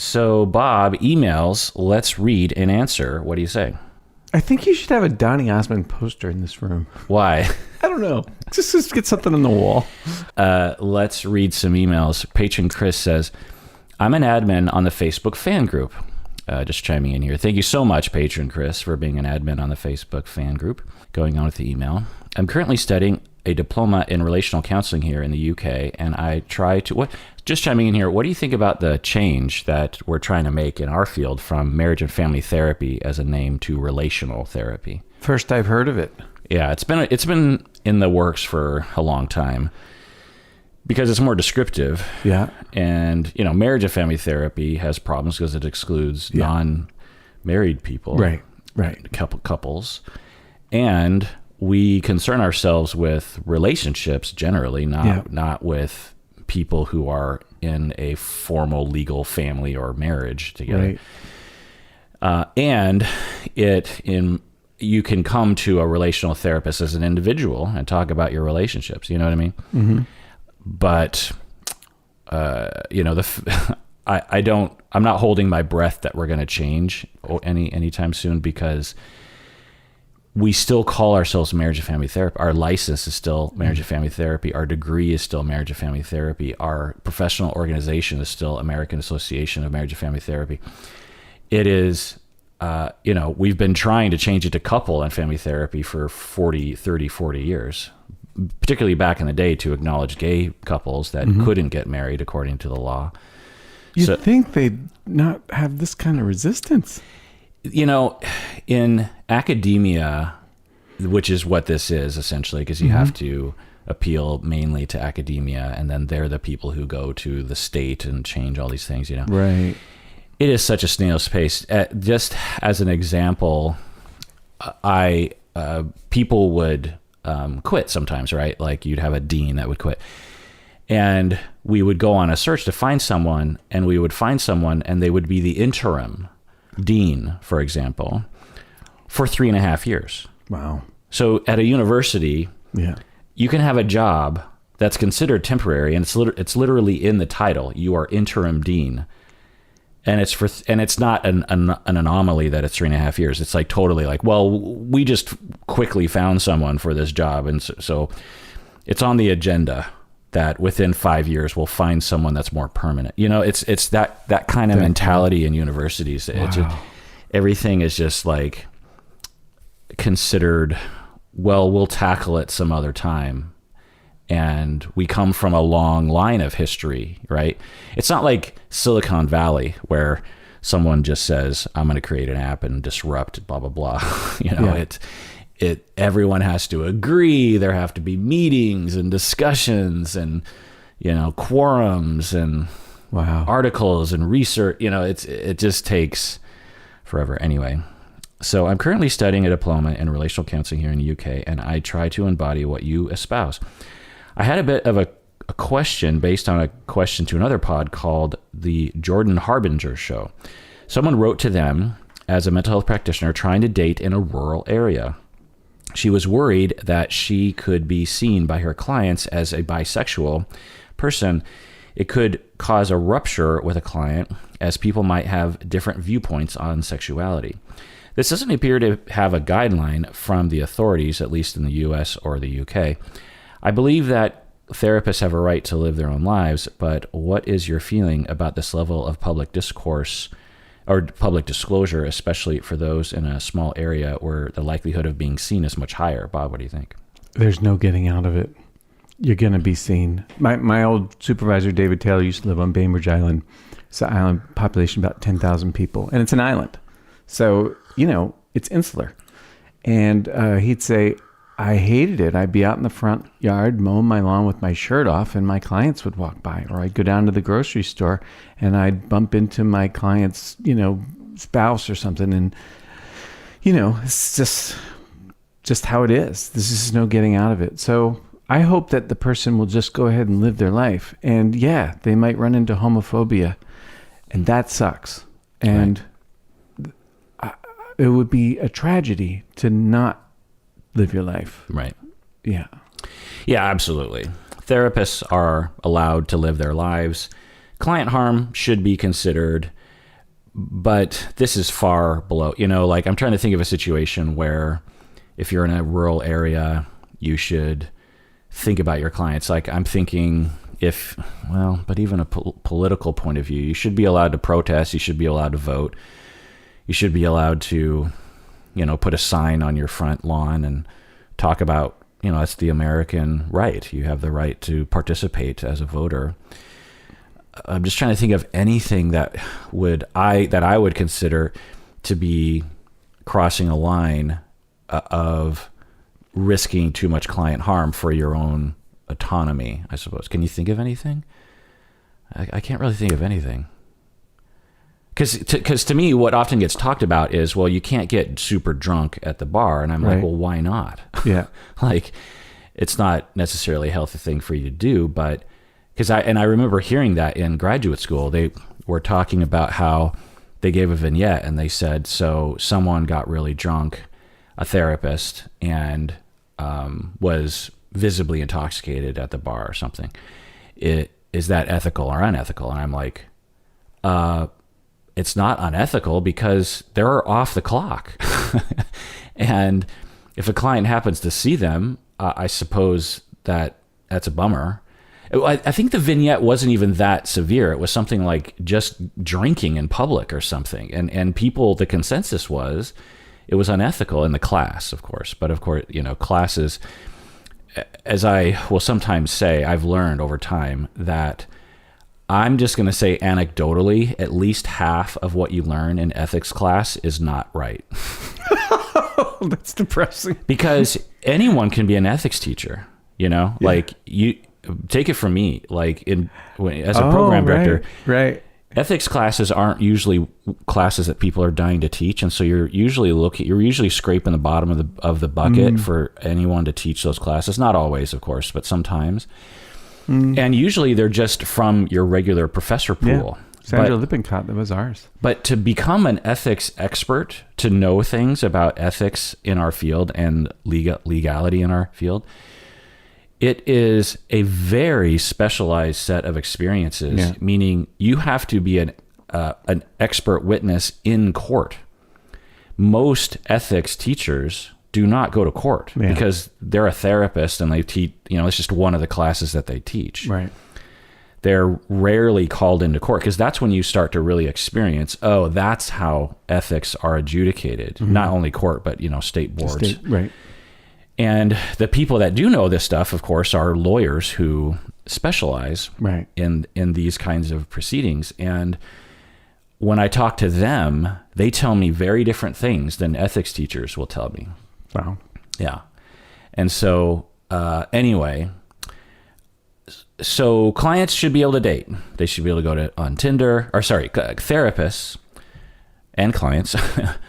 So Bob emails, let's read and answer. What do you say? I think you should have a Donny Osmond poster in this room. Why? I don't know. Just get something on the wall. Let's read some emails. Patron Chris says, I'm an admin on the Facebook fan group. Just chiming in here. Thank you so much, Patron Chris, for being an admin on the Facebook fan group. Going on with the email. I'm currently studying a diploma in relational counseling here in the UK, and I try to... Just chiming in here, what do you think about the change that we're trying to make in our field from marriage and family therapy as a name to relational therapy? First I've heard of it. Yeah, it's been in the works for a long time because it's more descriptive. Yeah. And, marriage and family therapy has problems because it excludes non-married people. Right. Couples. And we concern ourselves with relationships generally, not with people who are in a formal legal family or marriage together. Right. And you can come to a relational therapist as an individual and talk about your relationships. You know what I mean? Mm-hmm. But, I'm not holding my breath that we're going to change anytime soon, because we still call ourselves marriage and family therapy. Our license is still marriage and family therapy. Our degree is still marriage and family therapy. Our professional organization is still American Association of Marriage and Family Therapy. It is, we've been trying to change it to couple and family therapy for 40 years, particularly back in the day, to acknowledge gay couples that couldn't get married according to the law. You'd think they'd not have this kind of resistance. In academia, which is what this is essentially, because you have to appeal mainly to academia, and then they're the people who go to the state and change all these things, Right. It is such a snail's pace. Just as an example, people would quit sometimes, right? Like you'd have a dean that would quit. And we would go on a search to find someone, and we would find someone, and they would be the interim dean, for example, for 3.5 years. Wow. So at a university, you can have a job that's considered temporary, and it's literally in the title. You are interim dean, and it's not an anomaly that it's 3.5 years. It's like totally like, well, we just quickly found someone for this job, and so it's on the agenda that within 5 years we'll find someone that's more permanent. It's that kind of mentality in universities. Wow. It's just, everything is just like considered, well, we'll tackle it some other time. And we come from a long line of history, right? It's not like Silicon Valley where someone just says, I'm going to create an app and disrupt blah, blah, blah. Everyone has to agree. There have to be meetings and discussions and, quorums and articles and research. It just takes forever. Anyway, so I'm currently studying a diploma in relational counseling here in the UK, and I try to embody what you espouse. I had a bit of a question based on a question to another pod called the Jordan Harbinger Show. Someone wrote to them as a mental health practitioner trying to date in a rural area. She was worried that she could be seen by her clients as a bisexual person. It could cause a rupture with a client, as people might have different viewpoints on sexuality. This doesn't appear to have a guideline from the authorities, at least in the US or the UK. I believe that therapists have a right to live their own lives, but what is your feeling about this level of public discourse or public disclosure, especially for those in a small area where the likelihood of being seen is much higher? Bob, what do you think? There's no getting out of it. You're going to be seen. My old supervisor, David Taylor, used to live on Bainbridge Island. It's an island population about 10,000 people, and it's an island. So, it's insular. And he'd say, I hated it. I'd be out in the front yard mowing my lawn with my shirt off, and my clients would walk by. Or I'd go down to the grocery store and I'd bump into my client's, spouse or something. And, it's just how it is. This is no getting out of it. So I hope that the person will just go ahead and live their life. And yeah, they might run into homophobia, and that sucks. And it would be a tragedy to not live your life. Right. Yeah. Yeah, absolutely. Therapists are allowed to live their lives. Client harm should be considered. but this is far below, like I'm trying to think of a situation where if you're in a rural area, you should think about your clients. Like I'm thinking but even a political point of view, you should be allowed to protest. You should be allowed to vote. You should be allowed to, put a sign on your front lawn and talk about, that's the American right. You have the right to participate as a voter. I'm just trying to think of anything that I would consider to be crossing a line of risking too much client harm for your own autonomy, I suppose. Can you think of anything? I can't really think of anything. Because to me, what often gets talked about is, well, you can't get super drunk at the bar. And I'm like, well, why not? Yeah. Like, it's not necessarily a healthy thing for you to do, but I remember hearing that in graduate school. They were talking about how they gave a vignette and they said, so someone got really drunk, a therapist, and was visibly intoxicated at the bar or something. Is that ethical or unethical? And I'm like, it's not unethical because they're off the clock. And if a client happens to see them, I suppose that's a bummer. I think the vignette wasn't even that severe. It was something like just drinking in public or something. And people, the consensus was it was unethical in the class, of course. But of course, classes, as I will sometimes say, I've learned over time that I'm just going to say anecdotally, at least half of what you learn in ethics class is not right. That's depressing. Because anyone can be an ethics teacher, like you take it from me, like as a program director, right. Ethics classes aren't usually classes that people are dying to teach. And so you're usually scraping the bottom of the bucket for anyone to teach those classes. Not always, of course, but sometimes. And usually they're just from your regular professor pool. Yeah. Sandra Lippincott, that was ours. But to become an ethics expert, to know things about ethics in our field and legality in our field, it is a very specialized set of experiences, meaning you have to be an expert witness in court. Most ethics teachers do not go to court because they're a therapist and they teach, it's just one of the classes that they teach. Right. They're rarely called into court because that's when you start to really experience, that's how ethics are adjudicated. Mm-hmm. Not only court, but, state boards. Right. And the people that do know this stuff, of course, are lawyers who specialize in these kinds of proceedings. And when I talk to them, they tell me very different things than ethics teachers will tell me. Wow. Yeah. And so, anyway, so clients should be able to date. They should be able to go on Tinder, therapists and clients,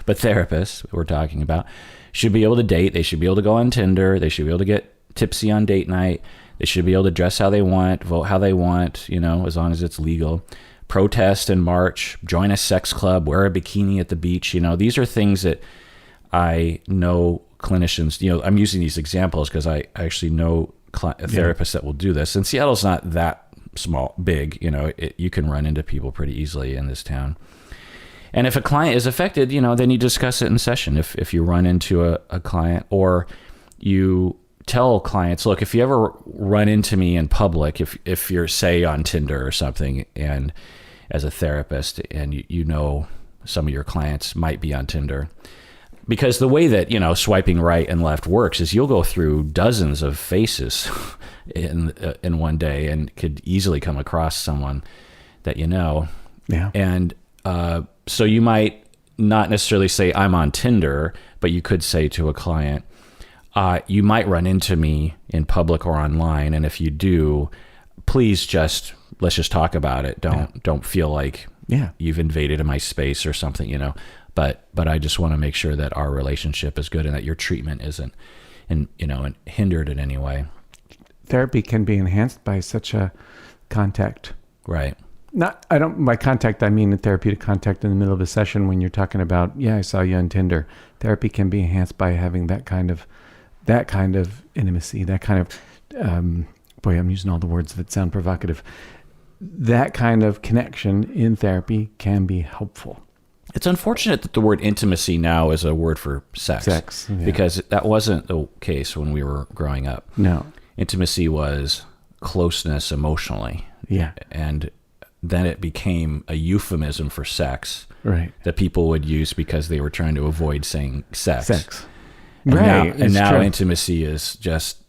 but therapists we're talking about should be able to date. They should be able to go on Tinder. They should be able to get tipsy on date night. They should be able to dress how they want, vote how they want, as long as it's legal. Protest and march, join a sex club, wear a bikini at the beach. These are things that I know clinicians, I'm using these examples because I actually know therapists that will do this. And Seattle's not that big, you can run into people pretty easily in this town. And if a client is affected, then you discuss it in session. If you run into a client, or you tell clients, look, if you ever run into me in public, if you're, say, on Tinder or something, and as a therapist, and some of your clients might be on Tinder, because the way that, swiping right and left works is you'll go through dozens of faces in one day and could easily come across someone that Yeah. And so you might not necessarily say I'm on Tinder, but you could say to a client, you might run into me in public or online. And if you do, please let's just talk about it. Don't feel like you've invaded my space or something, but I just want to make sure that our relationship is good and that your treatment isn't hindered in any way. Therapy can be enhanced by such a contact. Right. By contact, I mean a therapeutic contact in the middle of a session when you're talking about, I saw you on Tinder. Therapy can be enhanced by having that kind of intimacy, that kind of, boy, I'm using all the words that sound provocative. That kind of connection in therapy can be helpful. It's unfortunate that the word intimacy now is a word for sex. Yeah. Because that wasn't the case when we were growing up. No. Intimacy was closeness emotionally. Yeah. And then it became a euphemism for sex. Right. That people would use because they were trying to avoid saying sex. And right. Now intimacy is just,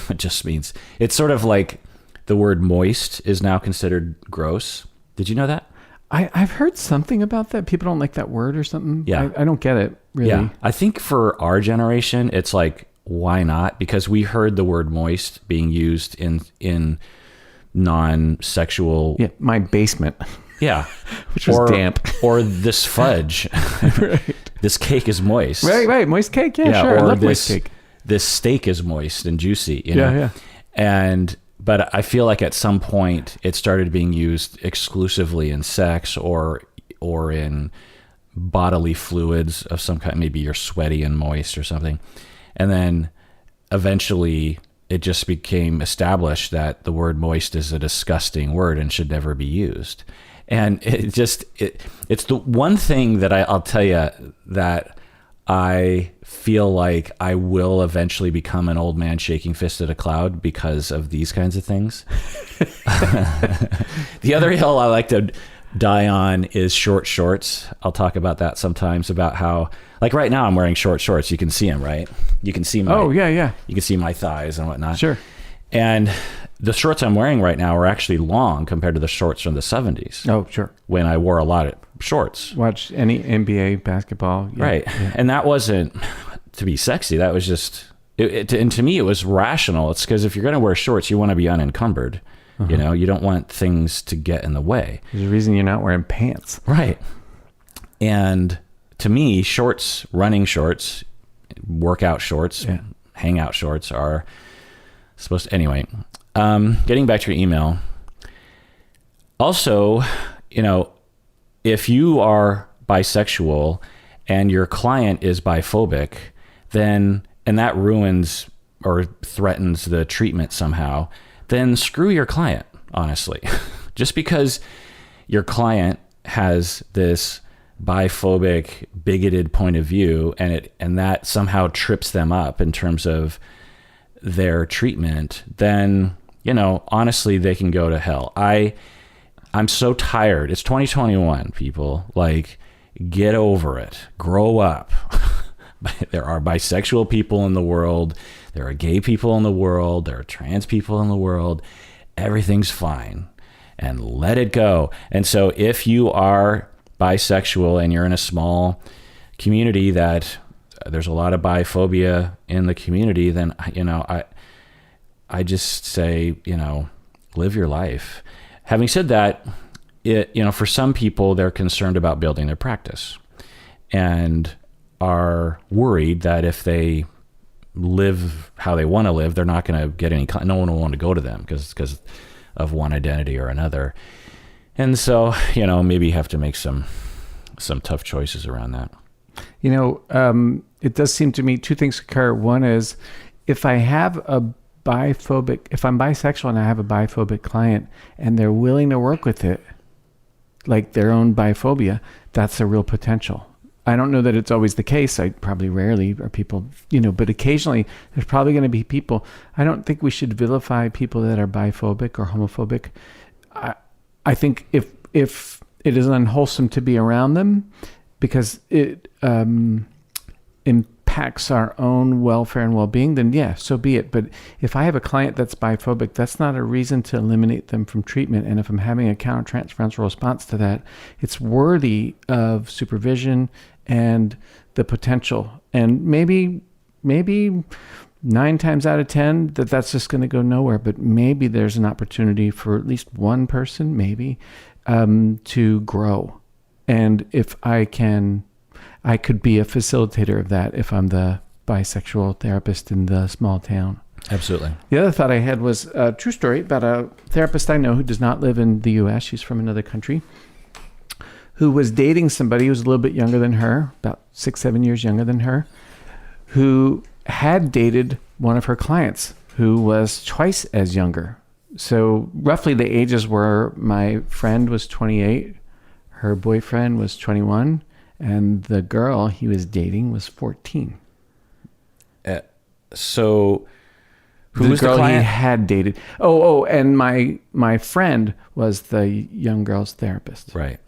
it just means, it's sort of like the word moist is now considered gross. Did you know that? I've heard something about that. People don't like that word or something. Yeah. I don't get it, really. Yeah. I think for our generation, it's like, why not? Because we heard the word moist being used in non-sexual. Yeah. My basement. Yeah. Which was damp. Or this fudge. Right. This cake is moist. Right. Moist cake. Yeah, sure. Or I love this, moist cake. This steak is moist and juicy. You know? Yeah. But I feel like at some point it started being used exclusively in sex or in bodily fluids of some kind. Maybe you're sweaty and moist or something. And then eventually it just became established that the word moist is a disgusting word and should never be used. And it's the one thing that I'll tell you that I feel like I will eventually become an old man shaking fist at a cloud because of these kinds of things. The other hill I like to die on is short shorts. I'll talk about that sometimes, about how, like right now I'm wearing short shorts. You can see them, right? You can see yeah. You can see my thighs and whatnot. Sure. And the shorts I'm wearing right now are actually long compared to the shorts from the 70s. Oh, sure. When I wore a lot of shorts. Watch any NBA basketball. Yeah, right. Yeah. And that wasn't to be sexy. That was just, and to me, it was rational. It's because if you're going to wear shorts, you want to be unencumbered. Uh-huh. You know, you don't want things to get in the way. There's a reason you're not wearing pants. Right. And to me, shorts, running shorts, workout shorts, hangout shorts are supposed to, anyway, getting back to your email. Also, you know, if you are bisexual and your client is biphobic, then, and that ruins or threatens the treatment somehow, then screw your client, honestly. Just because your client has this biphobic, bigoted point of view and that somehow trips them up in terms of their treatment, then, you know, honestly, they can go to hell. I'm so tired. It's 2021, people. Like, get over it. Grow up. There are bisexual people in the world. There are gay people in the world. There are trans people in the world. Everything's fine. And let it go. And so if you are bisexual and you're in a small community that there's a lot of biphobia in the community, then, you know, I just say, you know, live your life. Having said that, you know, for some people, they're concerned about building their practice and are worried that if they live how they want to live, they're not going to get no one will want to go to them because of one identity or another. And so, you know, maybe you have to make some tough choices around that. You know, it does seem to me two things occur. One is if I'm bisexual and I have a biphobic client and they're willing to work with it, like their own biphobia, that's a real potential. I don't know that it's always the case. I probably rarely are people, you know, but occasionally there's probably going to be people. I don't think we should vilify people that are biphobic or homophobic. I think if it is unwholesome to be around them because it impacts our own welfare and well-being, then yeah, so be it. But if I have a client that's biphobic, that's not a reason to eliminate them from treatment. And if I'm having a countertransferential response to that, it's worthy of supervision and the potential. And maybe 9 times out of 10 that's just going to go nowhere. But maybe there's an opportunity for at least one person, maybe, to grow. And if I could be a facilitator of that if I'm the bisexual therapist in the small town. Absolutely. The other thought I had was a true story about a therapist I know who does not live in the U.S. She's from another country, who was dating somebody who was a little bit younger than her, about 6-7 years younger than her, who had dated one of her clients who was twice as younger. So roughly the ages were, my friend was 28, her boyfriend was 21, And the girl he was dating was 14. So who The was the girl he client? had dated. And my friend was the young girl's therapist. Right.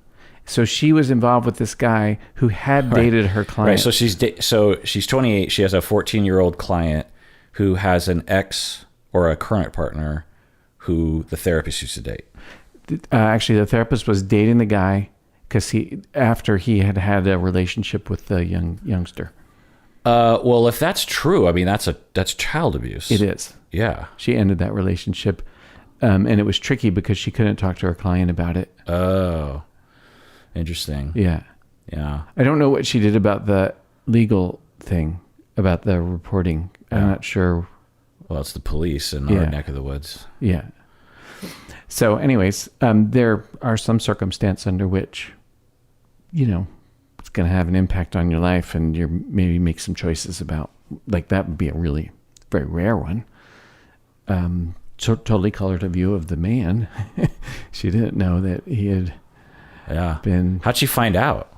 So she was involved with this guy who had dated her client. Right. So she's 28. She has a 14-year-old client who has an ex or a current partner who the therapist used to date. Actually, the therapist was dating the guy because after he had had a relationship with the youngster. Well, if that's true, I mean, that's child abuse. It is. Yeah. She ended that relationship, and it was tricky because she couldn't talk to her client about it. Oh, interesting. Yeah. Yeah. I don't know what she did about the legal thing, about the reporting. I'm not sure. Well, it's the police in our neck of the woods. Yeah. So anyways, there are some circumstances under which, it's going to have an impact on your life, and you maybe make some choices about, like, that would be a really very rare one. Totally colored a view of the man. She didn't know that he had been... How'd she find out?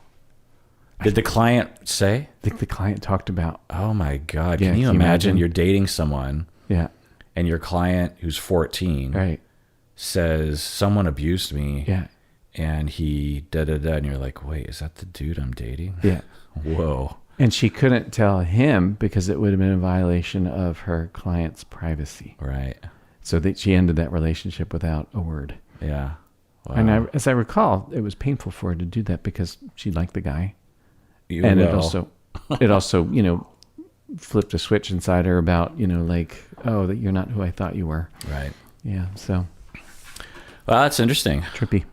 Did the client say? I think the client talked about... Oh my God. Yeah, Can you imagine you're dating someone and your client who's 14 says, someone abused me and he da-da-da, and you're like, wait, is that the dude I'm dating? Yeah. Whoa. And she couldn't tell him because it would have been a violation of her client's privacy. Right. So that she ended that relationship without a word. Yeah. Wow. And as I recall, it was painful for her to do that because she liked the guy. It also, flipped a switch inside her about, that you're not who I thought you were. Right. Yeah. So. Well, that's interesting. Trippy.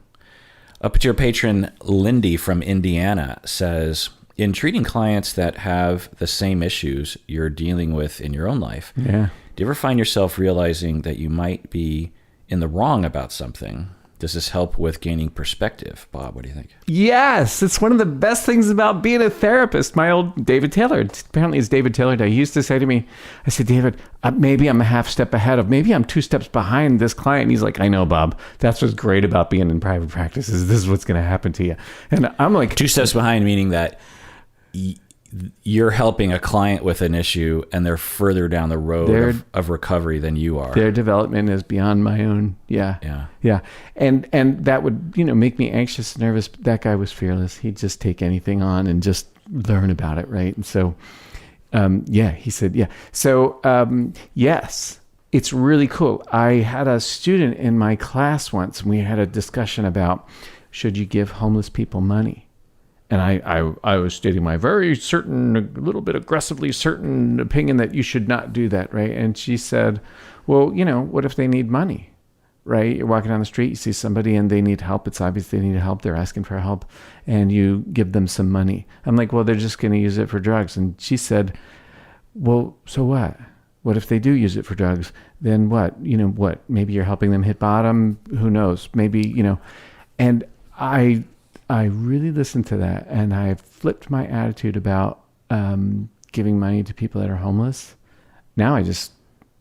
Up at your patron, Lindy from Indiana says, in treating clients that have the same issues you're dealing with in your own life, do you ever find yourself realizing that you might be in the wrong about something? Does this help with gaining perspective? Bob, what do you think? Yes, it's one of the best things about being a therapist. My old David Taylor, apparently it's David Taylor Day, he used to say to me, I said, David, maybe I'm a half step ahead of, maybe I'm 2 steps behind this client. And he's like, I know, Bob. That's what's great about being in private practice is this is what's going to happen to you. And I'm like... 2 steps behind, meaning that you're helping a client with an issue and they're further down the road of recovery than you are. Their development is beyond my own. Yeah. And that would, make me anxious, nervous. That guy was fearless. He'd just take anything on and just learn about it. Right. And so, he said, yeah. So, yes, it's really cool. I had a student in my class once and we had a discussion about, should you give homeless people money? And I was stating my very certain, a little bit aggressively certain opinion that you should not do that, right? And she said, well, what if they need money, right? You're walking down the street, you see somebody and they need help. It's obvious they need help. They're asking for help. And you give them some money. I'm like, well, they're just going to use it for drugs. And she said, well, so what? What if they do use it for drugs? Then what? What? Maybe you're helping them hit bottom. Who knows? Maybe, and I really listened to that, and I flipped my attitude about giving money to people that are homeless. Now I just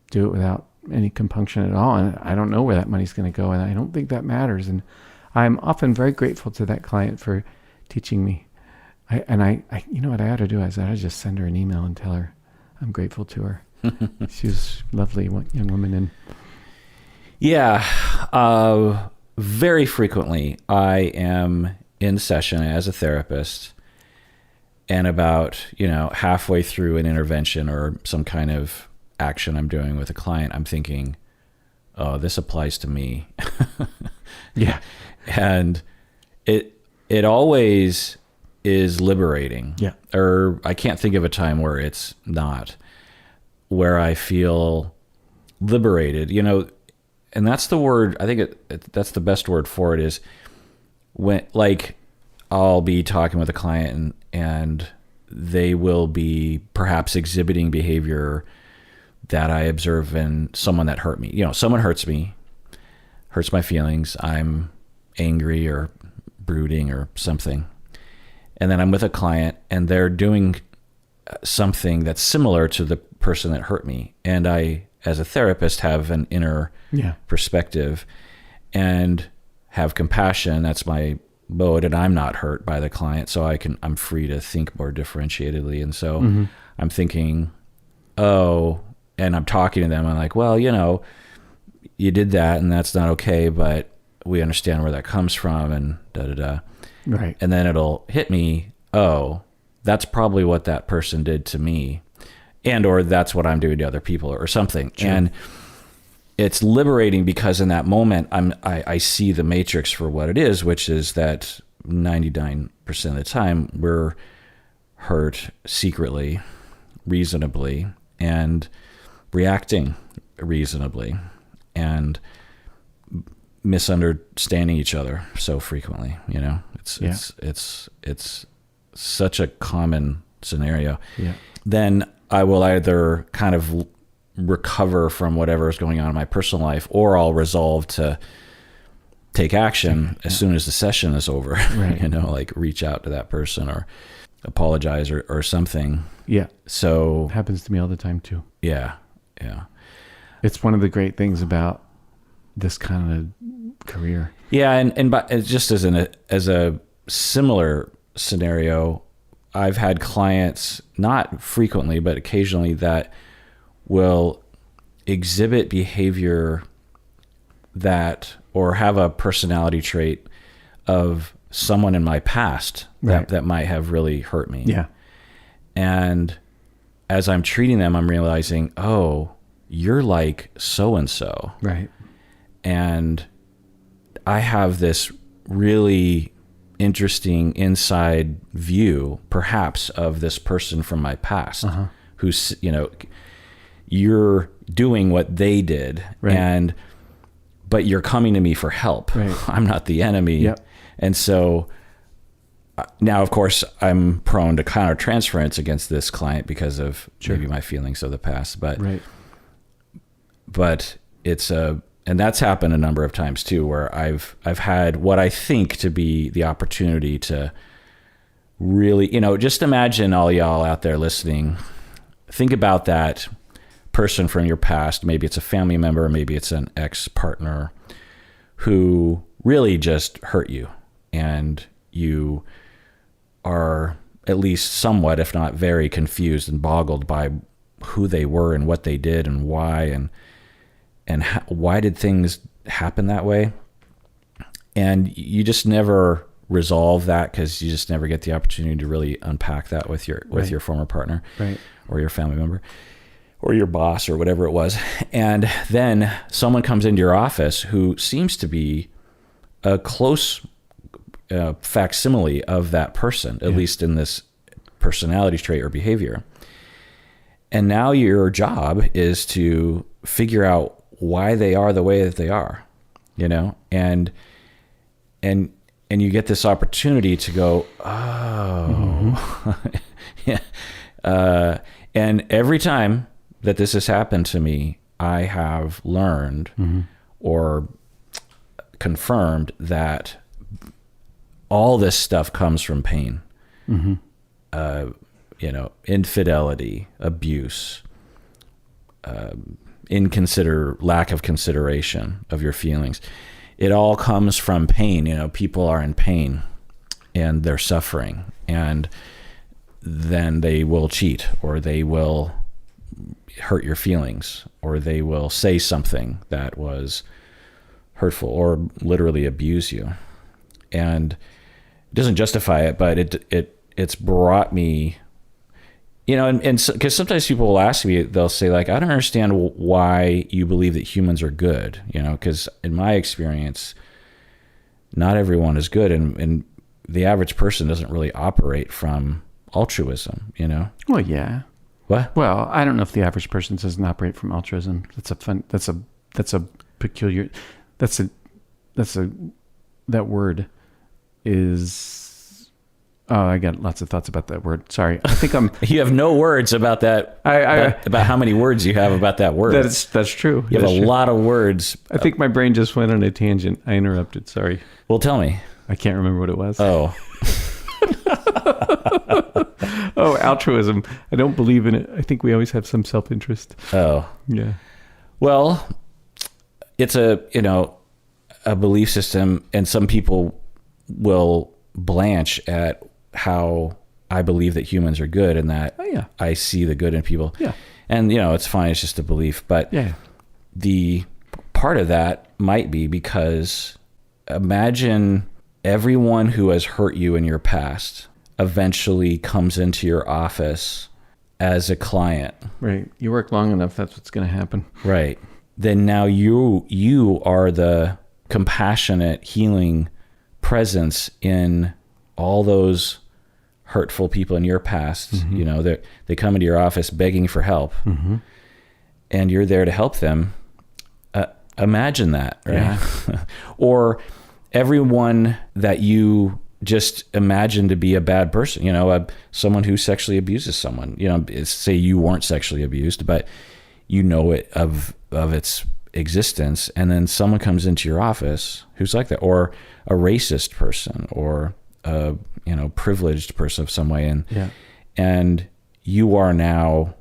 do it without any compunction at all, and I don't know where that money's going to go, and I don't think that matters. And I'm often very grateful to that client for teaching me. I you know what I ought to do is I ought to just send her an email and tell her I'm grateful to her. She was a lovely young woman. And very frequently I am in session as a therapist, and about, halfway through an intervention or some kind of action I'm doing with a client, I'm thinking, oh, this applies to me. Yeah. And it always is liberating. Yeah. Or I can't think of a time where it's not, where I feel liberated, and that's the word, I think that's the best word for it, is when, like, I'll be talking with a client and they will be perhaps exhibiting behavior that I observe in someone that hurt me. Someone hurts me, hurts my feelings. I'm angry or brooding or something. And then I'm with a client and they're doing something that's similar to the person that hurt me. And I, as a therapist, have an inner perspective and have compassion. That's my mode and I'm not hurt by the client, so I'm free to think more differentiatedly. And so I'm thinking, oh, and I'm talking to them. I'm like, well, you did that and that's not okay, but we understand where that comes from and da da da. Right. And then it'll hit me, oh, that's probably what that person did to me, and or that's what I'm doing to other people or something. True. And it's liberating because in that moment I see the matrix for what it is, which is that 99% of the time we're hurt secretly, reasonably, and reacting reasonably, and misunderstanding each other so frequently. It's such a common scenario. Yeah. Then I will either kind of recover from whatever is going on in my personal life, or I'll resolve to take action as soon as the session is over. Right. Like reach out to that person or apologize or something. Yeah. So it happens to me all the time too. Yeah. Yeah. It's one of the great things about this kind of career. Yeah. And just as a similar scenario, I've had clients, not frequently, but occasionally, that will exhibit behavior that, or have a personality trait of someone in my past that might have really hurt me. Yeah. And as I'm treating them, I'm realizing, oh, you're like so-and-so. Right. And I have this really interesting inside view, perhaps, of this person from my past, who's, you're doing what they did, right. But you're coming to me for help. Right. I'm not the enemy. Yep. And so now, of course, I'm prone to countertransference against this client because of maybe my feelings of the past, but it's and that's happened a number of times too, where I've had what I think to be the opportunity to really, just imagine, all y'all out there listening, think about that person from your past. Maybe it's a family member, maybe it's an ex-partner who really just hurt you, and you are at least somewhat, if not very, confused and boggled by who they were and what they did and why, and why did things happen that way? And you just never resolve that because you just never get the opportunity to really unpack that with your former partner, or your family member, or your boss, or whatever it was. And then someone comes into your office who seems to be a close facsimile of that person, at least in this personality trait or behavior. And now your job is to figure out why they are the way that they are, and you get this opportunity to go, oh, yeah. And every time that this has happened to me, I have learned or confirmed that all this stuff comes from pain, infidelity, abuse, lack of consideration of your feelings. It all comes from pain. People are in pain and they're suffering, and then they will cheat, or they will hurt your feelings, or they will say something that was hurtful, or literally abuse you. And it doesn't justify it, but it's brought me, and because sometimes people will ask me, they'll say, like, I don't understand why you believe that humans are good, because in my experience, not everyone is good, and the average person doesn't really operate from altruism, Well, yeah. What? Well, I don't know if the average person doesn't operate from altruism. That word is. Oh, I got lots of thoughts about that word. Sorry, I think I'm. You have no words about that. About how many words you have about that word. That's true. You have a lot of words. I think my brain just went on a tangent. I interrupted. Sorry. Well, tell me. I can't remember what it was. Oh. Oh, altruism. I don't believe in it. I think we always have some self-interest. Oh. Yeah. Well, it's a belief system, and some people will blanch at how I believe that humans are good and that I see the good in people. Yeah. And, it's fine. It's just a belief. But the part of that might be because imagine everyone who has hurt you in your past eventually comes into your office as a client. Right. You work long enough, that's what's going to happen. Right. Then now you are the compassionate, healing presence in all those hurtful people in your past. Mm-hmm. They come into your office begging for help, mm-hmm. and you're there to help them. Imagine that, right? Yeah. Or everyone that you just imagine to be a bad person, someone who sexually abuses someone, say you weren't sexually abused, but it of its existence. And then someone comes into your office who's like that, or a racist person, or a, privileged person of some way. And you are now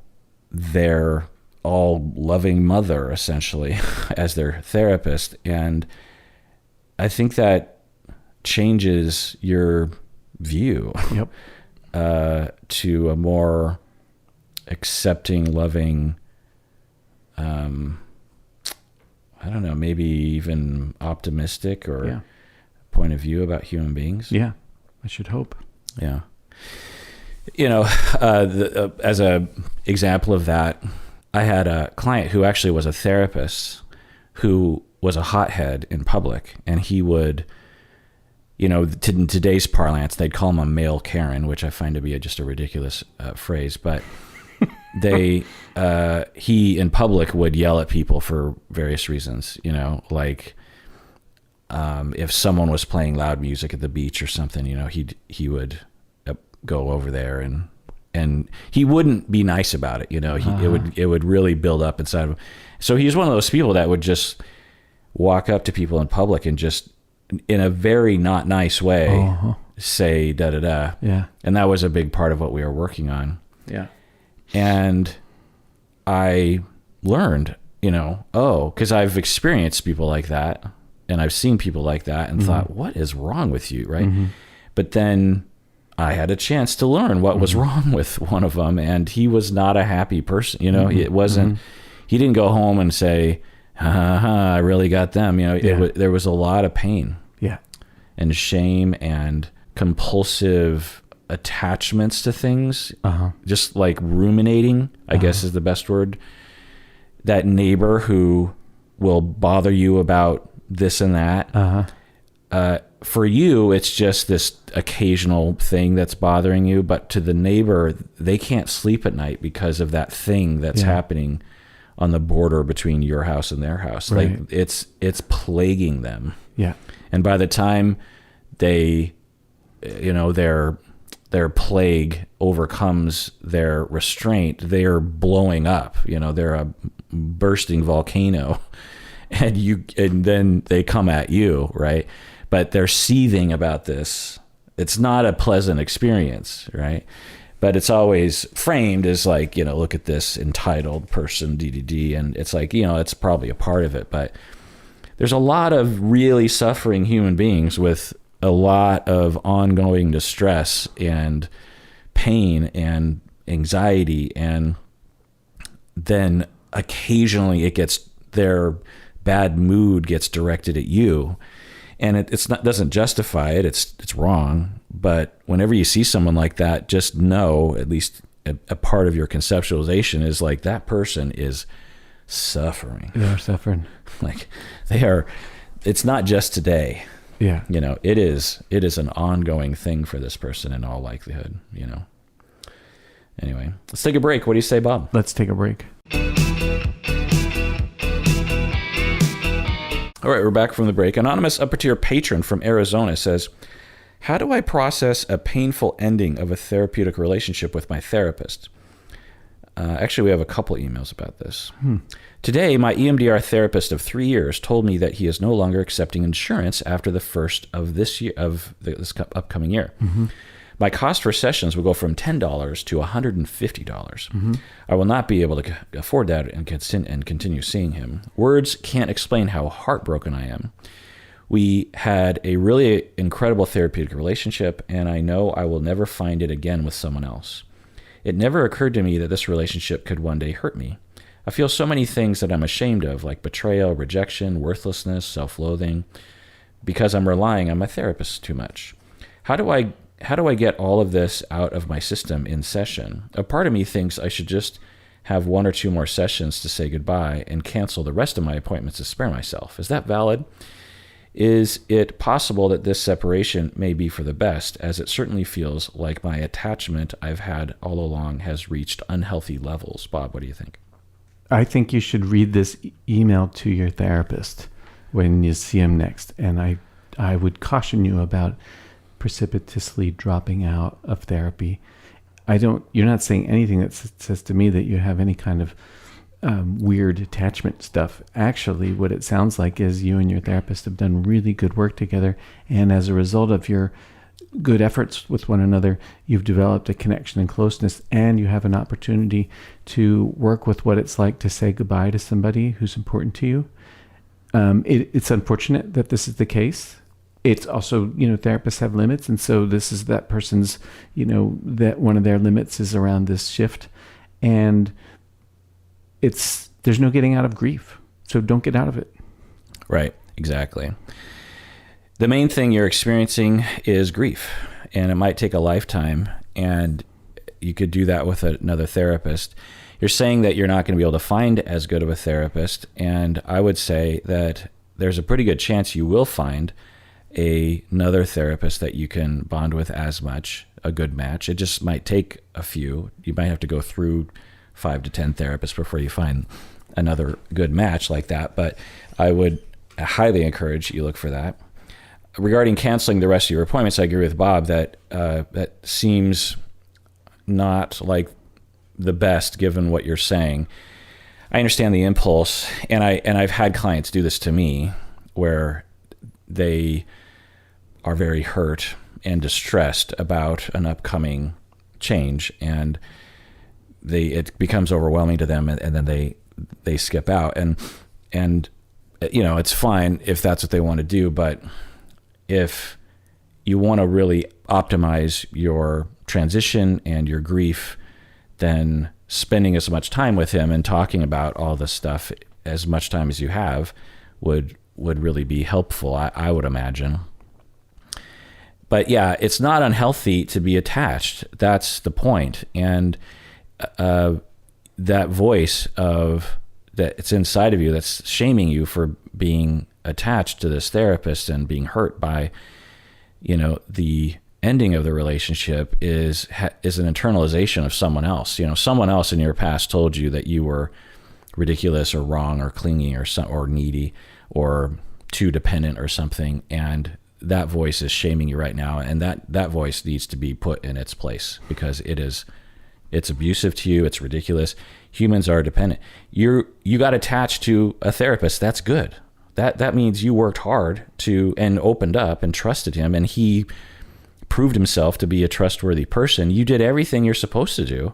their all loving mother, essentially, as their therapist. And I think that changes your view to a more accepting, loving, I don't know, maybe even optimistic or point of view about human beings. Yeah, I should hope. Yeah. As a example of that, I had a client who actually was a therapist who was a hothead in public, and he would, in today's parlance, they'd call him a male Karen, which I find to be just a ridiculous phrase, but he in public would yell at people for various reasons, like if someone was playing loud music at the beach or something, he would go over there and he wouldn't be nice about it. It would really build up inside of him. So he's one of those people that would just walk up to people in public and just in a very not nice way say da da da. Yeah. And that was a big part of what we were working on. Yeah. And I learned, because I've experienced people like that, and I've seen people like that, and thought, what is wrong with you, right? Mm-hmm. But then I had a chance to learn what was wrong with one of them, and he was not a happy person. It wasn't. He didn't go home and say, I really got them. There was a lot of pain, and shame, and compulsive attachments to things, just like ruminating, I guess is the best word. That neighbor who will bother you about this and that. For you, it's just this occasional thing that's bothering you, but to the neighbor, they can't sleep at night because of that thing that's happening on the border between your house and their house. Right. Like it's plaguing them. Yeah. And by the time they, their plague overcomes their restraint, they're blowing up. They're a bursting volcano, and then they come at you, right? But they're seething about this. It's not a pleasant experience, right? But it's always framed as like, look at this entitled person, DDD, and it's like, it's probably a part of it. But there's a lot of really suffering human beings with a lot of ongoing distress and pain and anxiety, and then occasionally their bad mood gets directed at you, and it's not, doesn't justify it. It's wrong. But whenever you see someone like that, just know, at least a part of your conceptualization is like, that person is suffering. They're suffering. Like it's not just today. Yeah. It is an ongoing thing for this person in all likelihood, Anyway, let's take a break. What do you say, Bob? Let's take a break. All right, we're back from the break. Anonymous upper tier patron from Arizona says, how do I process a painful ending of a therapeutic relationship with my therapist? Actually, we have a couple emails about this. Today, my EMDR therapist of 3 years told me that he is no longer accepting insurance after the first of this upcoming year. Mm-hmm. My cost for sessions will go from $10 to $150. Mm-hmm. I will not be able to afford that and continue seeing him. Words can't explain how heartbroken I am. We had a really incredible therapeutic relationship, and I know I will never find it again with someone else. It never occurred to me that this relationship could one day hurt me. I feel so many things that I'm ashamed of, like betrayal, rejection, worthlessness, self-loathing, because I'm relying on my therapist too much. How do I get all of this out of my system in session? A part of me thinks I should just have 1 or 2 more sessions to say goodbye and cancel the rest of my appointments to spare myself. Is that valid? Is it possible that this separation may be for the best, as it certainly feels like my attachment I've had all along has reached unhealthy levels? Bob, what do you think? I think you should read this email to your therapist when you see him next. And I would caution you about precipitously dropping out of therapy. You're not saying anything that says to me that you have any kind of weird attachment stuff. Actually, what it sounds like is you and your therapist have done really good work together. And as a result of your good efforts with one another, you've developed a connection and closeness, and you have an opportunity to work with what it's like to say goodbye to somebody who's important to you. It's unfortunate that this is the case. It's also, therapists have limits. And so this is that person's, that one of their limits is around this shift. And there's no getting out of grief. So don't get out of it. Right. Exactly. The main thing you're experiencing is grief, and it might take a lifetime, and you could do that with another therapist. You're saying that you're not going to be able to find as good of a therapist, and I would say that there's a pretty good chance you will find another therapist that you can bond with as much, a good match. It just might take a few. You might have to go through 5 to 10 therapists before you find another good match like that, but I would highly encourage you look for that. Regarding canceling the rest of your appointments, I agree with Bob that that seems not like the best given what you're saying. I understand the impulse, and I've had clients do this to me where they are very hurt and distressed about an upcoming change, and it becomes overwhelming to them, and then they skip out, and it's fine if that's what they want to do, but if you want to really optimize your transition and your grief, then spending as much time with him and talking about all this stuff as much time as you have would really be helpful, I would imagine. But yeah, it's not unhealthy to be attached. That's the point. And that voice that it's inside of you that's shaming you for being attached to this therapist and being hurt by, the ending of the relationship is an internalization of someone else. Someone else in your past told you that you were ridiculous or wrong or clingy or needy or too dependent or something, and that voice is shaming you right now, and that voice needs to be put in its place, because it's abusive to you. It's ridiculous. Humans are dependent. You got attached to a therapist. That's good. That means you worked hard and opened up and trusted him, and he proved himself to be a trustworthy person. You did everything you're supposed to do,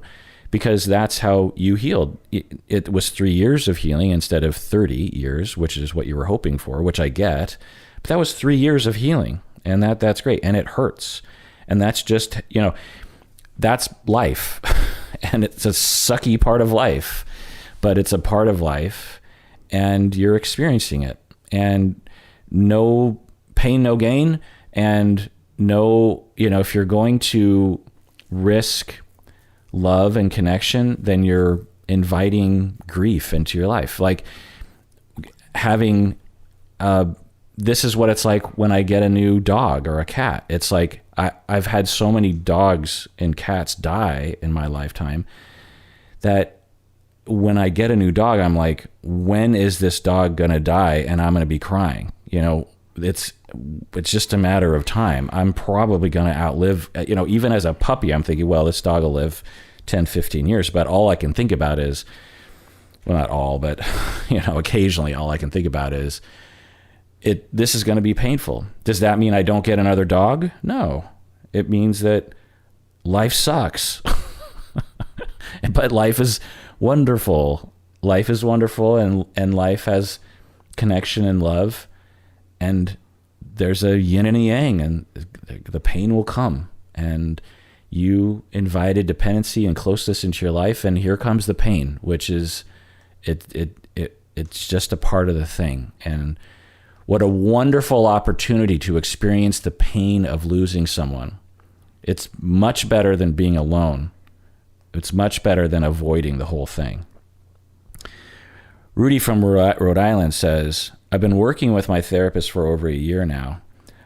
because that's how you healed. It was 3 years of healing instead of 30 years, which is what you were hoping for, which I get. But that was 3 years of healing, and that's great, and it hurts. And that's just, that's life. And it's a sucky part of life, but it's a part of life, and you're experiencing it. And no pain, no gain. And if you're going to risk love and connection, then you're inviting grief into your life. Like having, this is what it's like when I get a new dog or a cat. It's like, I've had so many dogs and cats die in my lifetime that when I get a new dog, I'm like, when is this dog going to die? And I'm going to be crying. It's just a matter of time. I'm probably going to outlive, even as a puppy, I'm thinking, well, this dog will live 10, 15 years. But all I can think about is, well, not all, but, occasionally all I can think about is, this is going to be painful. Does that mean I don't get another dog? No. It means that life sucks. But life is wonderful. Life is wonderful, and life has connection and love. And there's a yin and a yang, and the pain will come, and you invited dependency and closeness into your life, and here comes the pain, which is it's just a part of the thing. And what a wonderful opportunity to experience the pain of losing someone. It's much better than being alone. It's much better than avoiding the whole thing. Rudy from Rhode Island says, I've been working with my therapist for over a year now.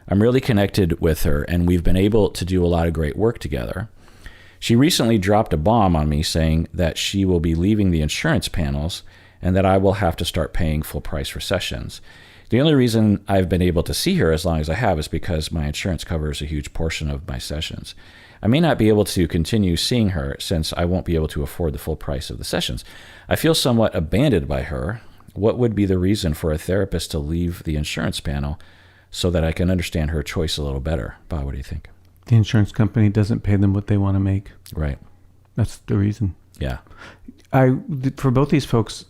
I'm really connected with her, and we've been able to do a lot of great work together. She recently dropped a bomb on me saying that she will be leaving the insurance panels and that I will have to start paying full price for sessions. The only reason I've been able to see her as long as I have is because my insurance covers a huge portion of my sessions. I may not be able to continue seeing her since I won't be able to afford the full price of the sessions. I feel somewhat abandoned by her. What would be the reason for a therapist to leave the insurance panel so that I can understand her choice a little better? Bob, what do you think? The insurance company doesn't pay them what they want to make. Right. That's the reason. Yeah. For both these folks,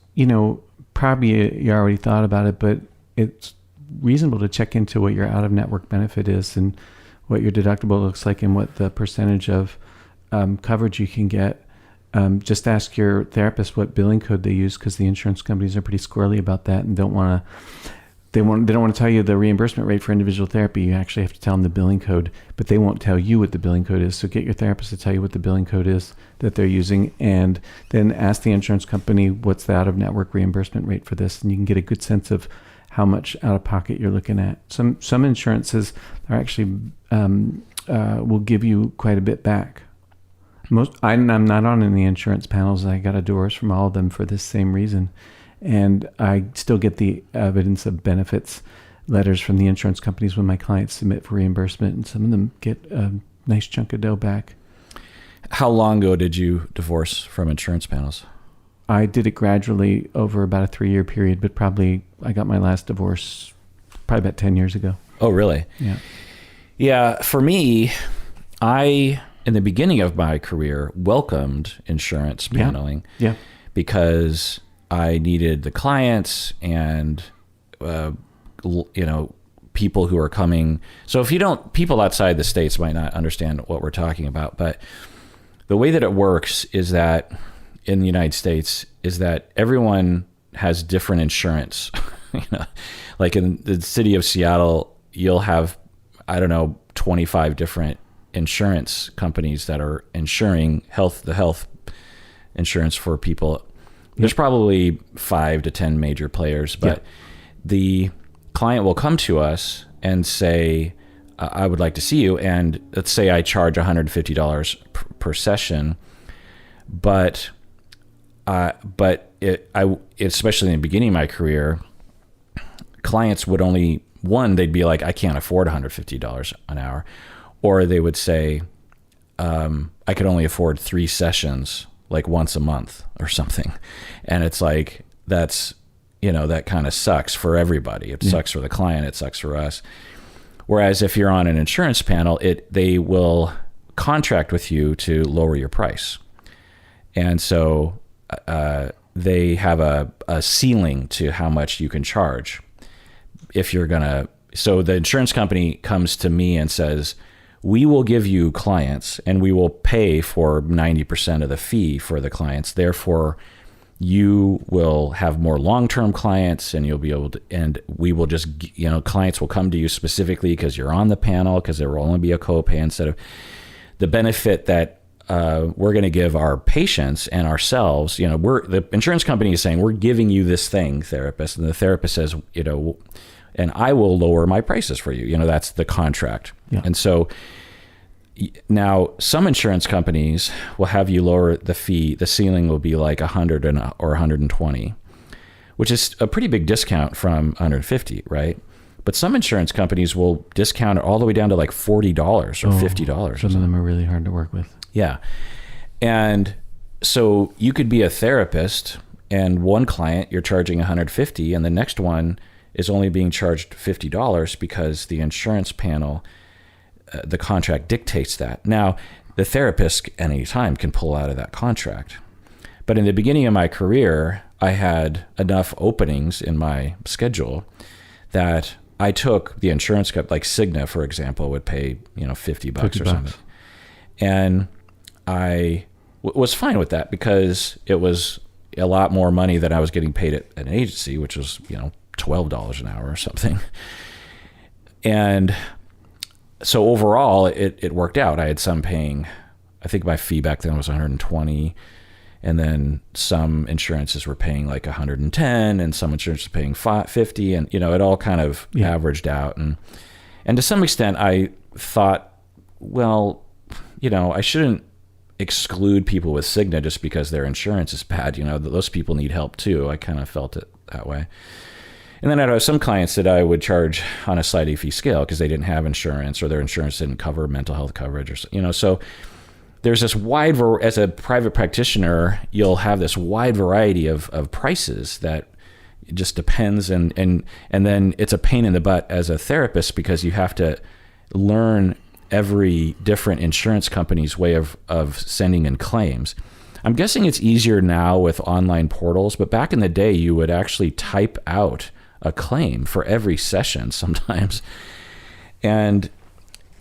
probably you already thought about it, but it's reasonable to check into what your out-of-network benefit is and what your deductible looks like and what the percentage of coverage you can get. Just ask your therapist what billing code they use, because the insurance companies are pretty squirrely about that and don't want to. They don't want to tell you the reimbursement rate for individual therapy. You actually have to tell them the billing code, but they won't tell you what the billing code is. So get your therapist to tell you what the billing code is that they're using, and then ask the insurance company what's the out-of-network reimbursement rate for this, and you can get a good sense of how much out-of-pocket you're looking at. Some insurances are actually will give you quite a bit back. I'm not on any insurance panels. I got a divorce from all of them for this same reason. And I still get the evidence of benefits letters from the insurance companies when my clients submit for reimbursement, and some of them get a nice chunk of dough back. How long ago did you divorce from insurance panels? I did it gradually over about a 3-year period, but I got my last divorce probably about 10 years ago. Oh, really? Yeah. Yeah. For me, in the beginning of my career, welcomed insurance paneling. Yeah. Because I needed the clients and, people who are coming. So people outside the States might not understand what we're talking about, but the way that it works is that in the United States is that everyone has different insurance. Like in the city of Seattle, you'll have, 25 different insurance companies that are insuring the health insurance for people. There's probably 5 to 10 major players, but the client will come to us and say, I would like to see you. And let's say I charge $150 per session, but especially in the beginning of my career, clients would they'd be like, I can't afford $150 an hour. Or they would say, I could only afford 3 sessions, like once a month or something. And it's like, that kind of sucks for everybody. It sucks for the client. It sucks for us. Whereas if you're on an insurance panel, they will contract with you to lower your price. And so they have a ceiling to how much you can charge. So the insurance company comes to me and says, we will give you clients and we will pay for 90% of the fee for the clients. Therefore, you will have more long-term clients and you'll be able to, and we will just, clients will come to you specifically because you're on the panel, because there will only be a copay instead of the benefit that we're going to give our patients and ourselves. The insurance company is saying, we're giving you this thing, therapist. And the therapist says, and I will lower my prices for you. That's the contract. Yeah. And so now some insurance companies will have you lower the fee. The ceiling will be like 100 or 120, which is a pretty big discount from 150, right? But some insurance companies will discount it all the way down to like $40 or $50. Some of them are really hard to work with. Yeah. And so you could be a therapist and one client you're charging 150 and the next one is only being charged $50 because the insurance panel, the contract dictates that. Now, the therapist at any time can pull out of that contract. But in the beginning of my career, I had enough openings in my schedule that I took the insurance company, like Cigna, for example, would pay, $50 or something. And I was fine with that because it was a lot more money than I was getting paid at an agency, which was, $12 an hour or something. And so overall, it worked out. I had some paying, I think my fee back then was $120, and then some insurances were paying like $110, and some insurances were paying $50, and it all kind of averaged out. And to some extent, I thought, well, I shouldn't exclude people with Cigna just because their insurance is bad. Those people need help too. I kind of felt it that way. And then I'd have some clients that I would charge on a sliding fee scale because they didn't have insurance, or their insurance didn't cover mental health coverage, or so there's this wide, as a private practitioner, you'll have this wide variety of prices that it just depends. And then it's a pain in the butt as a therapist because you have to learn every different insurance company's way of sending in claims. I'm guessing it's easier now with online portals, but back in the day, you would actually type out a claim for every session sometimes. And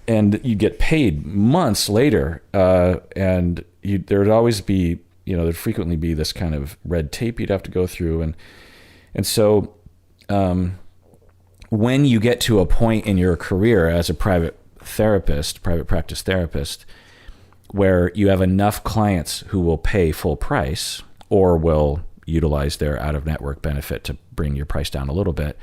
you get paid months later. And there would always be, there'd frequently be this kind of red tape you'd have to go through. And so when you get to a point in your career as a private practice therapist, where you have enough clients who will pay full price or will utilize their out-of-network benefit to bring your price down a little bit,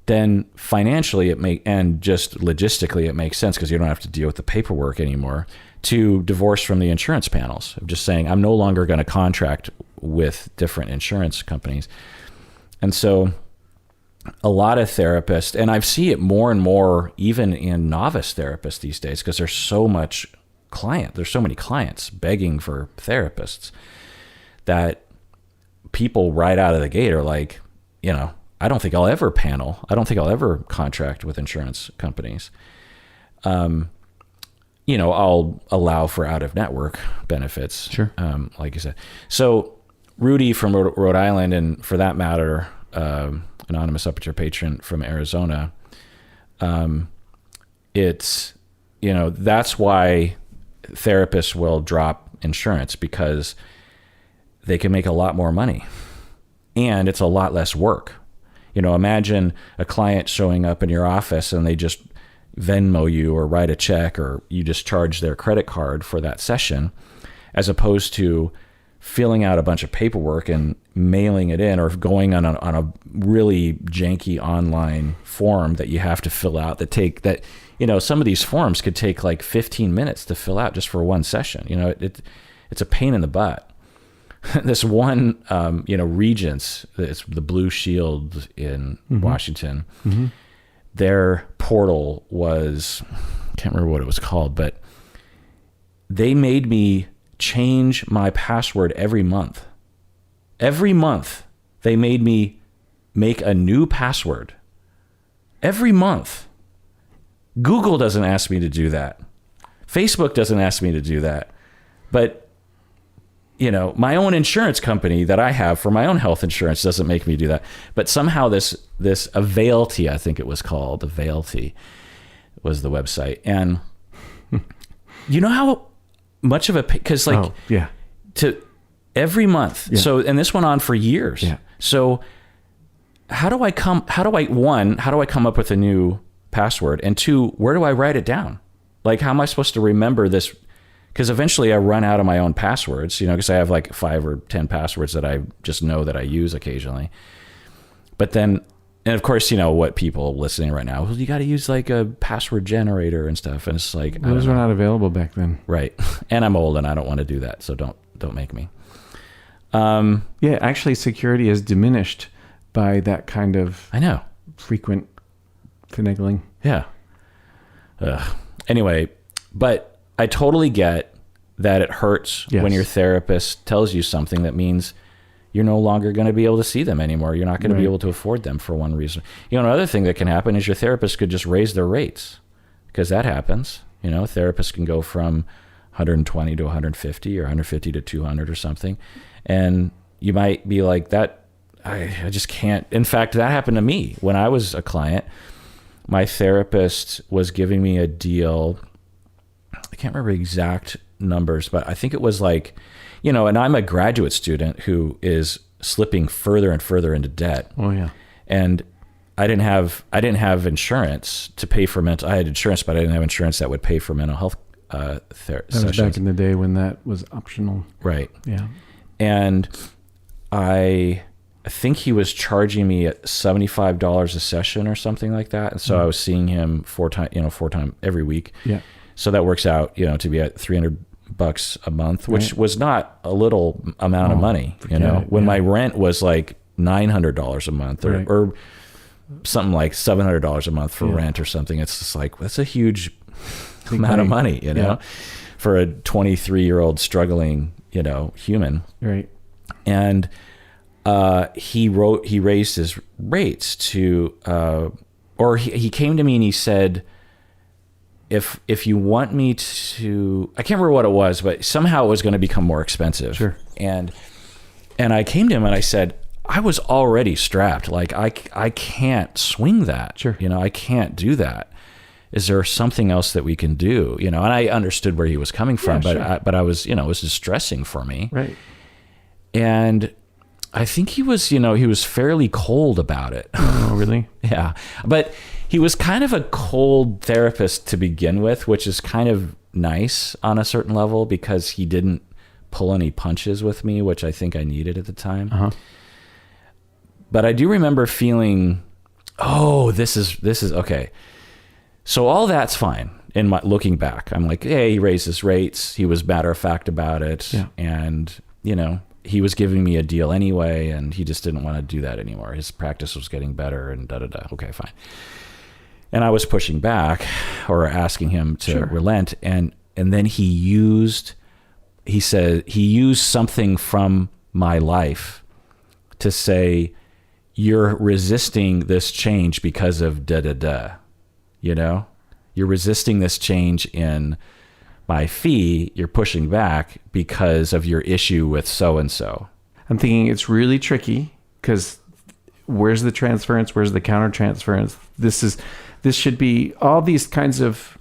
then financially and just logistically it makes sense because you don't have to deal with the paperwork anymore to divorce from the insurance panels of just saying, I'm no longer going to contract with different insurance companies. And so a lot of therapists, and I see it more and more even in novice therapists these days, because there's so many clients begging for therapists, that people right out of the gate are like, I don't think I'll ever panel. I don't think I'll ever contract with insurance companies. I'll allow for out-of-network benefits. Sure. Like you said. So Rudy from Rhode Island, and for that matter, anonymous up-at-your patron from Arizona, it's, that's why therapists will drop insurance, because they can make a lot more money and it's a lot less work. Imagine a client showing up in your office and they just Venmo you or write a check, or you just charge their credit card for that session, as opposed to filling out a bunch of paperwork and mailing it in, or going on a really janky online form that you have to fill out some of these forms could take like 15 minutes to fill out just for one session. It's a pain in the butt. This one, Regents, it's the Blue Shield in Washington. Mm-hmm. Their portal was, I can't remember what it was called, but they made me change my password every month. Every month, they made me make a new password. Every month. Google doesn't ask me to do that. Facebook doesn't ask me to do that. But my own insurance company that I have for my own health insurance doesn't make me do that. But somehow this Availty, I think it was called, Availty was the website. And you know how much of because to every month. Yeah. So, and this went on for years. Yeah. So how do I come up with a new password? And two, where do I write it down? Like, how am I supposed to remember this? Because eventually I run out of my own passwords, because I have like 5 or 10 passwords that I just know that I use occasionally. But then, and of course, what people listening right now, well, you got to use like a password generator and stuff. And it's like, those were not available back then. Right. And I'm old and I don't want to do that. So don't make me. Yeah, actually security is diminished by that kind of frequent finagling. Yeah. Anyway, but I totally get that it hurts when your therapist tells you something that means you're no longer going to be able to see them anymore. You're not going to be able to afford them for one reason. Another thing that can happen is your therapist could just raise their rates, because that happens. Therapists can go from 120 to 150 or 150 to 200 or something. And you might be like, that, I just can't. In fact, that happened to me when I was a client. my therapist was giving me a deal. I can't remember exact numbers, but I think it was like, you know, and I'm a graduate student who is slipping further and further into debt. Oh yeah. And I didn't have insurance to pay for mental. I had insurance, but I didn't have insurance that would pay for mental health That was sessions. back in the day when that was optional. Right. Yeah. And I think he was charging me at $75 a session or something like that. And so I was seeing him four times every week. Yeah. So that works out, you know, to be at $300 a month, which was not a little amount of money, you know, when my rent was like $900 a month or something like $700 a month for rent or something. It's just like, that's a huge amount of money, you know, for a 23-year-old struggling, you know, human. Right. And he raised his rates to, or he came to me and he said, if you want me to, I can't remember what it was, but somehow it was going to become more expensive. Sure. And I came to him and I said, I was already strapped. Like I can't swing that. Sure. You know, I can't do that. Is there something else that we can do? You know, and I understood where he was coming from, but I was, you know, it was distressing for me. Right. And I think he was fairly cold about it. Oh, really? Yeah. But he was kind of a cold therapist to begin with, which is kind of nice on a certain level because he didn't pull any punches with me, which I think I needed at the time. Uh-huh. But I do remember feeling, oh, this is okay. So all that's fine. In my looking back, I'm like, hey, he raised his rates. He was matter of fact about it. Yeah. And, you know, he was giving me a deal anyway, and he just didn't want to do that anymore. His practice was getting better and da-da-da. Okay, fine. And I was pushing back or asking him to relent. And then he used something from my life to say, you're resisting this change because of da-da-da, you know? You're resisting this change in my fee. You're pushing back because of your issue with so-and-so. I'm thinking it's really tricky because where's the transference? Where's the countertransference? This should be, all these kinds of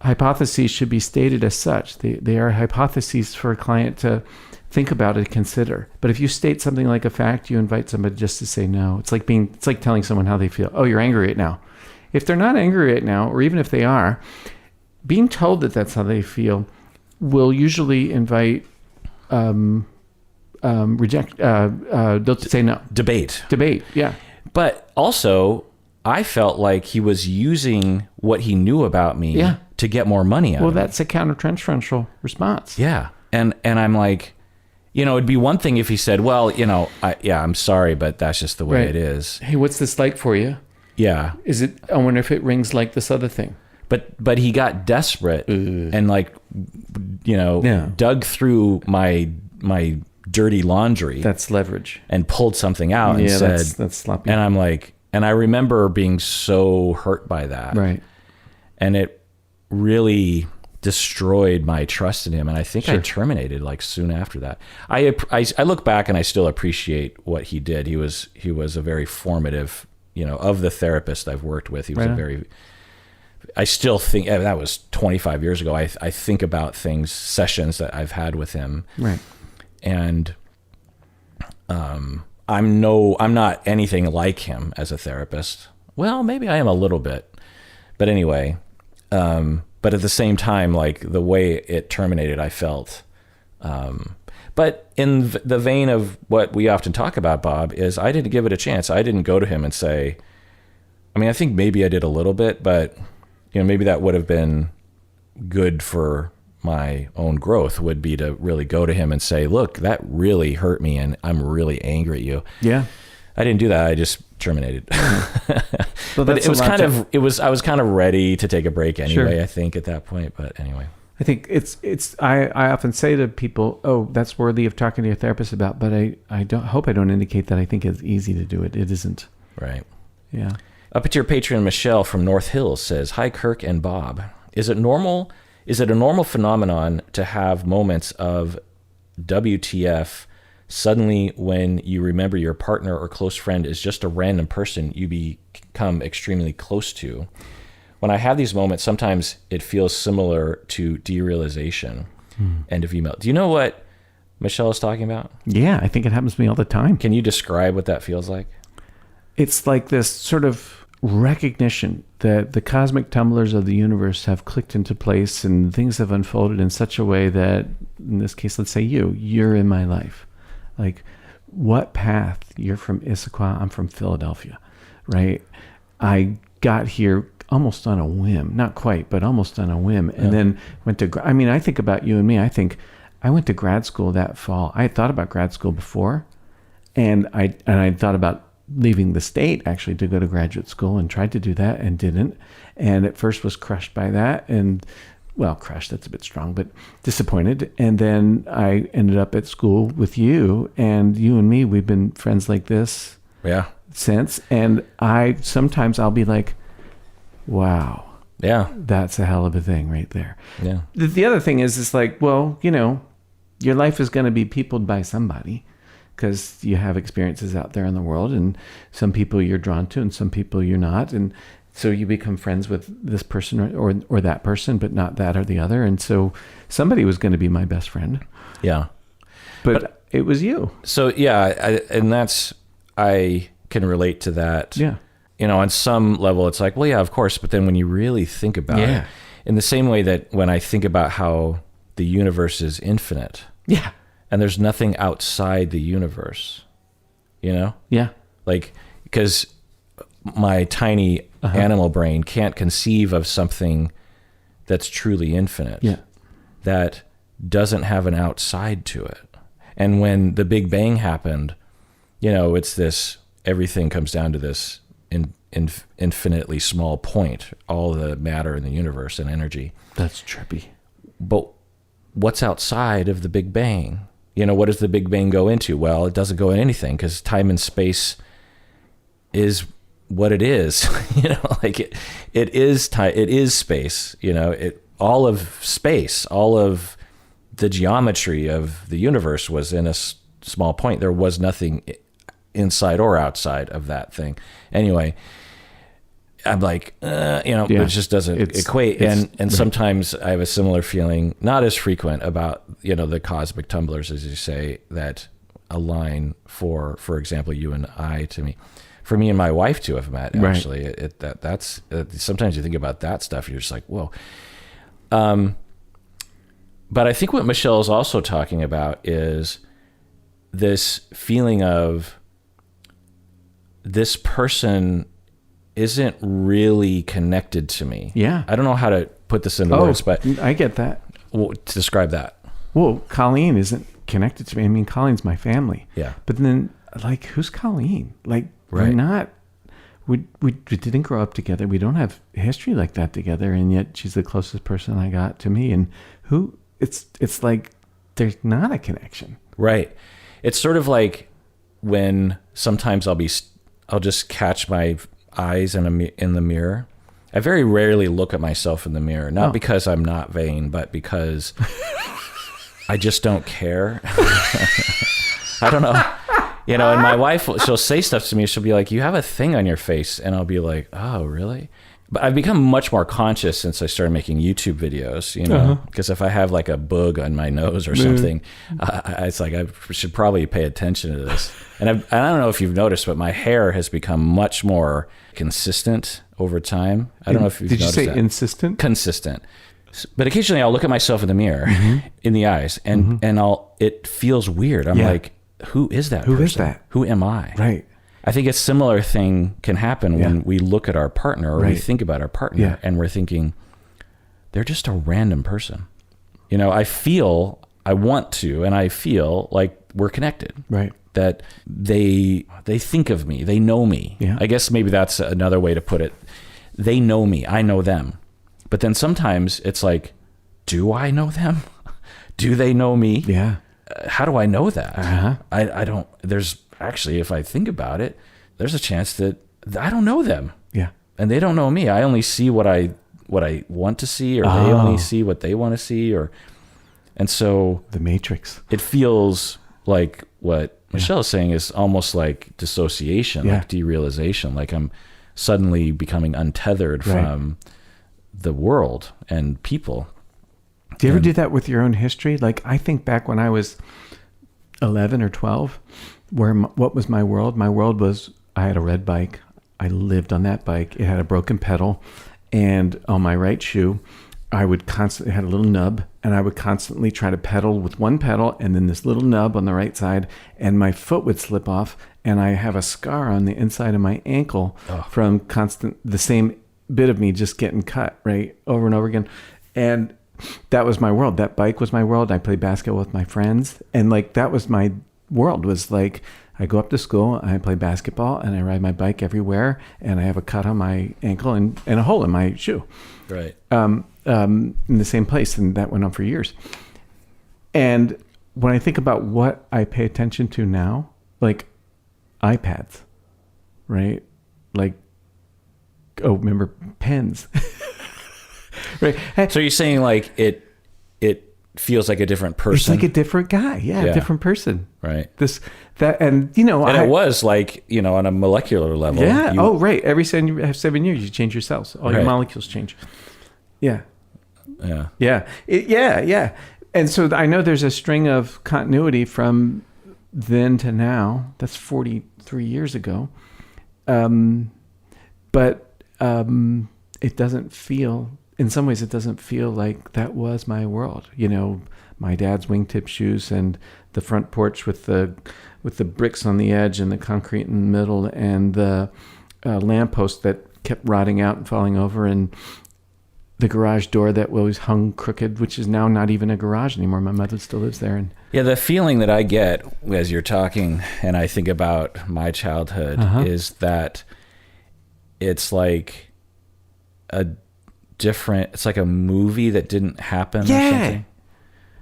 hypotheses should be stated as such. They are hypotheses for a client to think about and consider. But if you state something like a fact, you invite somebody just to say no. It's like telling someone how they feel. Oh, you're angry right now. If they're not angry right now, or even if they are, being told that that's how they feel will usually invite they'll say no. Debate, yeah. But also, I felt like he was using what he knew about me to get more money out of me. Well, that's a countertransferential response. Yeah. And I'm like, you know, it'd be one thing if he said, well, you know, I'm sorry, but that's just the way it is. Hey, what's this like for you? Yeah. I wonder if it rings like this other thing. But he got desperate and like, you know, dug through my dirty laundry. That's leverage. And pulled something out and said, that's sloppy. And I'm like, and I remember being so hurt by that. Right. And it really destroyed my trust in him. And I think I terminated like soon after that. I look back and I still appreciate what he did. He was a very formative, you know, of the therapists I've worked with. He was I still think that was 25 years ago. I think about sessions that I've had with him. Right. And I'm not anything like him as a therapist. Well, maybe I am a little bit, but anyway, but at the same time, like the way it terminated, I felt, but in the vein of what we often talk about, Bob, is I didn't give it a chance. I didn't go to him and say, I mean, I think maybe I did a little bit, but you know, maybe that would have been good for my own growth, would be to really go to him and say, look, that really hurt me and I'm really angry at you. Yeah. I didn't do that. I just terminated. Well, but it was I was kind of ready to take a break anyway, I think at that point, but anyway. I think I often say to people, oh, that's worthy of talking to your therapist about, but I hope I don't indicate that I think it's easy to do it. It isn't. Right. Yeah. Up at your Patreon, Michelle from North Hills says, hi, Kirk and Bob. Is it a normal phenomenon to have moments of WTF Suddenly, when you remember your partner or close friend is just a random person you become extremely close to. When I have these moments, sometimes it feels similar to derealization, end of email. Do you know what Michelle is talking about? Yeah, I think it happens to me all the time. Can you describe what that feels like? It's like this sort of recognition that the cosmic tumblers of the universe have clicked into place and things have unfolded in such a way that, in this case, let's say you're in my life. Like, what path? You're from Issaquah, I'm from Philadelphia, right? I got here almost on a whim, not quite, but almost on a whim. And then went to, I think about you and me. I think I went to grad school that fall. I had thought about grad school before, and I thought about leaving the state actually to go to graduate school, and tried to do that and didn't. And at first was crushed by that, and well, crushed, that's a bit strong, but disappointed. And then I ended up at school with you, and you and me, we've been friends like this since. And sometimes I'll be like, wow, that's a hell of a thing right there. Yeah. The other thing is like, well, your life is going to be peopled by somebody, because you have experiences out there in the world, and some people you're drawn to and some people you're not. And so you become friends with this person or that person, but not that or the other. And so somebody was going to be my best friend. Yeah. But it was you. So yeah, I can relate to that. Yeah. On some level it's like, well, yeah, of course. But then when you really think about it, in the same way that when I think about how the universe is infinite. Yeah. And there's nothing outside the universe, Yeah. Like, because my tiny animal brain can't conceive of something that's truly infinite. Yeah. That doesn't have an outside to it. And when the Big Bang happened, it's this, everything comes down to this infinitely small point, all the matter in the universe and energy. That's trippy. But what's outside of the Big Bang? What does the Big Bang go into? Well, it doesn't go in anything, because time and space is what it is. Like it is time, it is space. All of space, all of the geometry of the universe was in a small point. There was nothing inside or outside of that thing. Anyway, I'm like, it just doesn't equate. And sometimes I have a similar feeling, not as frequent, about, the cosmic tumblers, as you say, that align for example, you and I, to me, for me and my wife to have met, actually. Right. That's sometimes you think about that stuff, you're just like, whoa. But I think what Michelle is also talking about is this feeling of this person isn't really connected to me. Yeah. I don't know how to put this into words, but I get that. Well, to describe that. Well, Colleen isn't connected to me. I mean, Colleen's my family. Yeah. But then, like, who's Colleen? Like, right. We're not, we didn't grow up together. We don't have history like that together. And yet she's the closest person I got to me. And it's like, there's not a connection. Right. It's sort of like when sometimes I'll just catch my eyes in the mirror. I very rarely look at myself in the mirror, not because I'm not vain, but because I just don't care. I don't know. And my wife, she'll say stuff to me. She'll be like, you have a thing on your face. And I'll be like, oh, really? But I've become much more conscious since I started making YouTube videos, because if I have like a bug on my nose or something, it's like I should probably pay attention to this. And I don't know if you've noticed, but my hair has become much more consistent over time. I don't know if you've noticed that. Did you say insistent? Consistent. But occasionally I'll look at myself in the mirror, in the eyes, and it feels weird. I'm like, who is that person? Who is that? Who am I? Right. I think a similar thing can happen when we look at our partner or we think about our partner and we're thinking, they're just a random person. I want to, and I feel like we're connected. Right. That they think of me. They know me. Yeah. I guess maybe that's another way to put it. They know me. I know them. But then sometimes it's like, do I know them? Do they know me? Yeah. How do I know that? I don't, actually, if I think about it, there's a chance that I don't know them. Yeah. And they don't know me. I only see what I want to see, or they only see what they want to see, and so the Matrix. It feels like what Michelle's saying is almost like dissociation, like derealization. Like I'm suddenly becoming untethered from the world and people. Do you ever do that with your own history? Like I think back when I was 11 or 12, what was my world? My world was, I had a red bike. I lived on that bike. It had a broken pedal, and on my right shoe, I would constantly had a little nub, and I would constantly try to pedal with one pedal and then this little nub on the right side, and my foot would slip off, and I have a scar on the inside of my ankle from the same bit of me just getting cut right over and over again. And that was my world. That bike was my world. I played basketball with my friends, and like that was my world. Was like I go up to school, I play basketball, and I ride my bike everywhere, and I have a cut on my ankle and a hole in my shoe. Right. In the same place, and that went on for years. And when I think about what I pay attention to now, like iPads, right? Like, remember pens? Right. So you're saying like it feels like a different person. It's like a different guy. Yeah. A different person. Right. And you know, it was like, you know, on a molecular level. Yeah. Right. Every 7 years, you change your cells. All your molecules change. Yeah. Yeah. Yeah. Yeah. And so I know there's a string of continuity from then to now. That's 43 years ago. But it doesn't feel, in some ways, it doesn't feel like that was my world. You know, my dad's wingtip shoes and the front porch with the bricks on the edge and the concrete in the middle, and the lamppost that kept rotting out and falling over, and the garage door that was hung crooked, which is now not even a garage anymore. My mother still lives there. And yeah, the feeling that I get as you're talking and I think about my childhood is that it's like it's like a movie that didn't happen or something.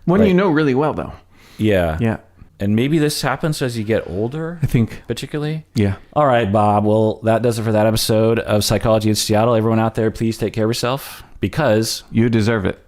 One you know really well, though. Yeah. Yeah. And maybe this happens as you get older, I think. particularly. Yeah. All right, Bob. Well, that does it for that episode of Psychology in Seattle. Everyone out there, please take care of yourself, because you deserve it.